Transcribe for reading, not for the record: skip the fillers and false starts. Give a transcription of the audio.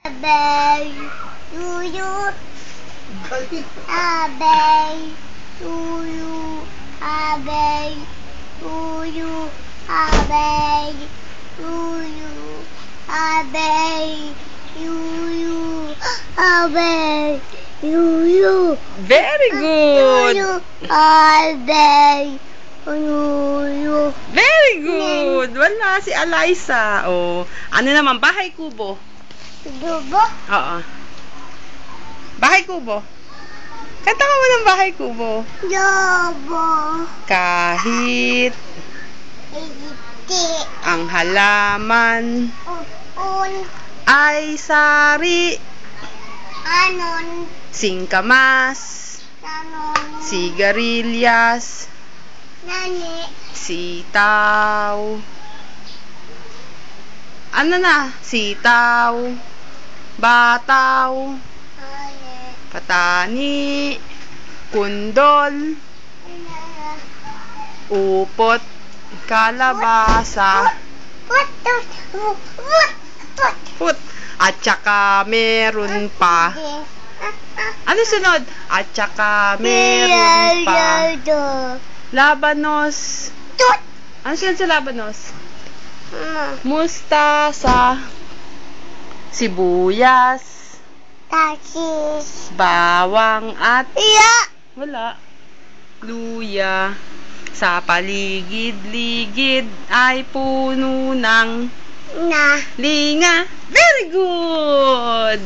Abay, tuyo, abay, tuyo, abay, tuyo, abay, tuyo, abay, tuyo, abay, tuyo. Very good. Tuyo, abay, tuyo. Very good. Wala si Eliza. Oh, ano naman bahay kubo? Dubo, Oo. Bahay kubo. Kanta ka mo ng bahay kubo. dubo, Kahit iti, ang halaman un, ay sari, anon, singkamas, nanon, sigarilyas, nani, sitaw. Ano na? Sitaw, bataw, ane, patani, kundol, upot, kalabasa, put, at saka meron pa. Ano sunod? At saka meron pa. Labanos. Ano sunod sa labanos? Mustasa, sibuyas, Tasis, bawang at iya, wala. Luya. Sa paligid-ligid ay puno ng na, linga. Very good!